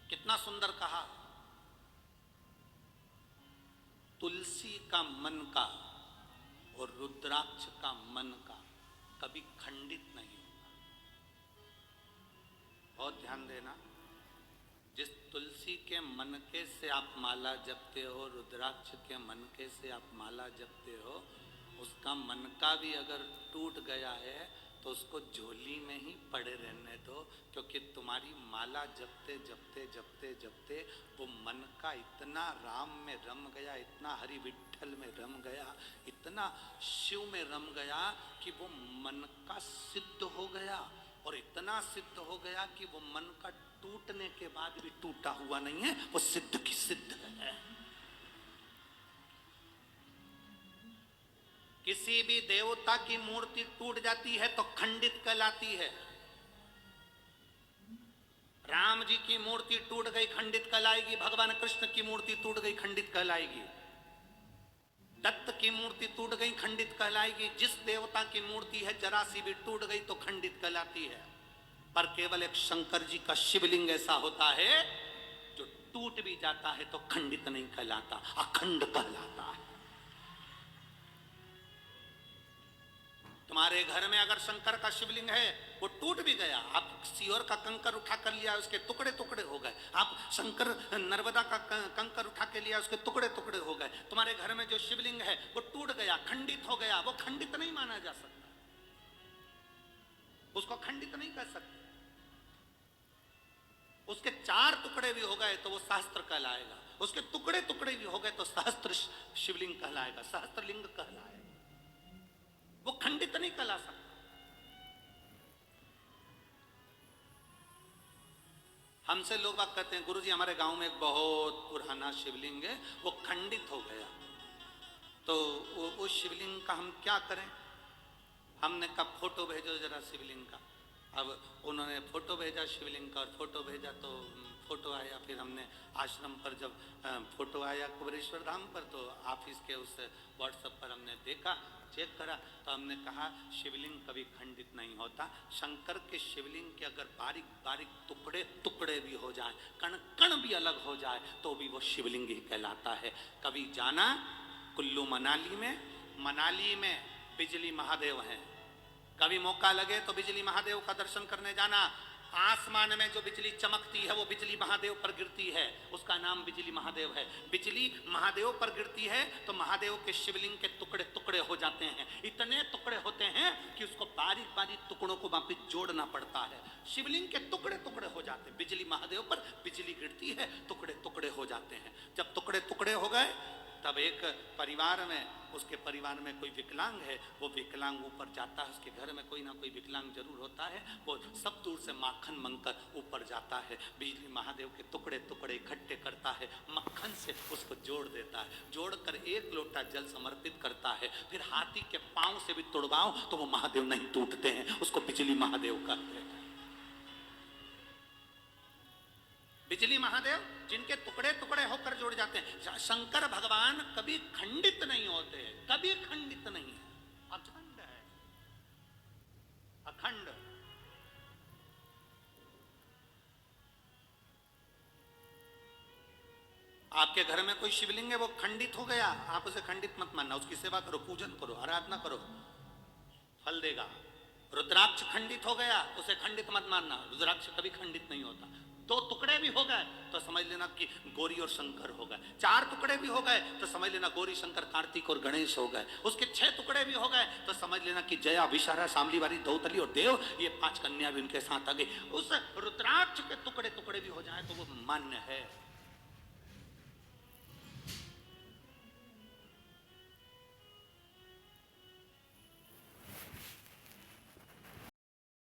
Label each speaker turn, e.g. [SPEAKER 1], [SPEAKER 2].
[SPEAKER 1] कितना सुंदर कहा, तुलसी का मन का और रुद्राक्ष का मन का कभी खंडित नहीं होगा। बहुत ध्यान देना, जिस तुलसी के मनके से आप माला जपते हो, रुद्राक्ष के मनके से आप माला जपते हो, उसका मनका भी अगर टूट गया है तो उसको झोली में ही पड़े रहने दो, क्योंकि तुम्हारी माला जपते जपते जपते जपते वो मनका इतना राम में रम गया, इतना हरि विठ्ठल में रम गया, इतना शिव में रम गया कि वो मनका सिद्ध हो गया। और इतना सिद्ध हो गया कि वो मन का टूटने के बाद भी टूटा हुआ नहीं है, वो सिद्ध की सिद्ध है। किसी भी देवता की मूर्ति टूट जाती है तो खंडित कहलाती है। राम जी की मूर्ति टूट गई, खंडित कहलाएगी। भगवान कृष्ण की मूर्ति टूट गई, खंडित कहलाएगी। दत्त की मूर्ति टूट गई, खंडित कहलाएगी। जिस देवता की मूर्ति है जरा सी भी टूट गई तो खंडित कहलाती है। पर केवल एक शंकर जी का शिवलिंग ऐसा होता है जो टूट भी जाता है तो खंडित नहीं कहलाता, अखंड कहलाता है। तुम्हारे घर में अगर शंकर का शिवलिंग है, वो टूट भी गया, आप सियोर का कंकर उठा कर लिया, उसके टुकड़े टुकड़े हो गए। आप शंकर नर्मदा का कंकर उठा के लिया, उसके टुकड़े टुकड़े हो गए। तुम्हारे घर में जो शिवलिंग है वो टूट गया, खंडित हो गया, वो खंडित नहीं माना जा सकता, उसको खंडित नहीं कर सकते। उसके 4 टुकड़े भी हो गए तो वो शास्त्र कहलाएगा, उसके टुकड़े टुकड़े भी हो गए तो सहस्त्र शिवलिंग कहलाएगा, सहस्त्रलिंग कहलाएगा, वो खंडित नहीं कहला सकता। हमसे लोग बात कहते हैं, गुरुजी हमारे गांव में एक बहुत पुराना शिवलिंग है, वो खंडित हो गया, तो वो शिवलिंग का हम क्या करें? हमने कहा फोटो भेजो जरा शिवलिंग का। अब उन्होंने फोटो भेजा शिवलिंग का, और फोटो भेजा तो फोटो आया। फिर हमने आश्रम पर जब फोटो आया कुबेरेश्वर धाम पर, तो ऑफिस के उस व्हाट्सएप पर हमने देखा, चेक करा, तो हमने कहा शिवलिंग कभी खंडित नहीं होता। शंकर के शिवलिंग के अगर बारीक बारीक टुकड़े टुकड़े भी हो जाए, कण कण भी अलग हो जाए, तो भी वो शिवलिंग ही कहलाता है। कभी जाना कुल्लू मनाली में बिजली महादेव हैं, कभी मौका लगे तो बिजली महादेव का दर्शन करने जाना। आसमान में जो बिजली चमकती है वो बिजली महादेव पर गिरती है, उसका नाम बिजली महादेव है। बिजली महादेव पर गिरती है तो महादेव के शिवलिंग के टुकड़े टुकड़े हो जाते हैं, इतने टुकड़े होते हैं कि उसको बारीक बारीक टुकड़ों को वापिस जोड़ना पड़ता है। शिवलिंग के टुकड़े टुकड़े हो जाते हैं, बिजली महादेव पर बिजली गिरती है, टुकड़े टुकड़े हो जाते हैं। जब टुकड़े टुकड़े हो गए तब एक परिवार में, उसके परिवार में कोई विकलांग है, वो विकलांग ऊपर जाता है, उसके घर में कोई ना कोई विकलांग जरूर होता है, वो सब दूर से माखन मंगकर ऊपर जाता है, बिजली महादेव के टुकड़े टुकड़े इकट्ठे करता है, मक्खन से उसको जोड़ देता है, जोड़कर 1 लोटा जल समर्पित करता है। फिर हाथी के पांव से भी तुड़वाओ तो वो महादेव नहीं टूटते हैं, उसको बिजली महादेव कहते हैं। बिजली महादेव जिनके टुकड़े टुकड़े होकर जुड़ जाते हैं। शंकर भगवान कभी खंडित नहीं होते, कभी खंडित नहीं है, अखंड है, अखंड। आपके घर में कोई शिवलिंग है, वो खंडित हो गया, आप उसे खंडित मत मानना, उसकी सेवा करो, पूजन करो, आराधना करो, फल देगा। रुद्राक्ष खंडित हो गया, उसे खंडित मत मानना, रुद्राक्ष कभी खंडित नहीं होता। 2 टुकड़े भी हो गए तो समझ लेना कि गौरी और शंकर हो गए, 4 टुकड़े भी हो गए तो समझ लेना गौरी शंकर कार्तिक और गणेश हो गए, उसके 6 टुकड़े भी हो गए तो समझ लेना कि जया विशारा शामली वाली दौतली और देव, ये 5 कन्या भी उनके साथ आ गई। उस रुद्राक्ष के टुकड़े टुकड़े भी हो जाए तो वो मान्य है।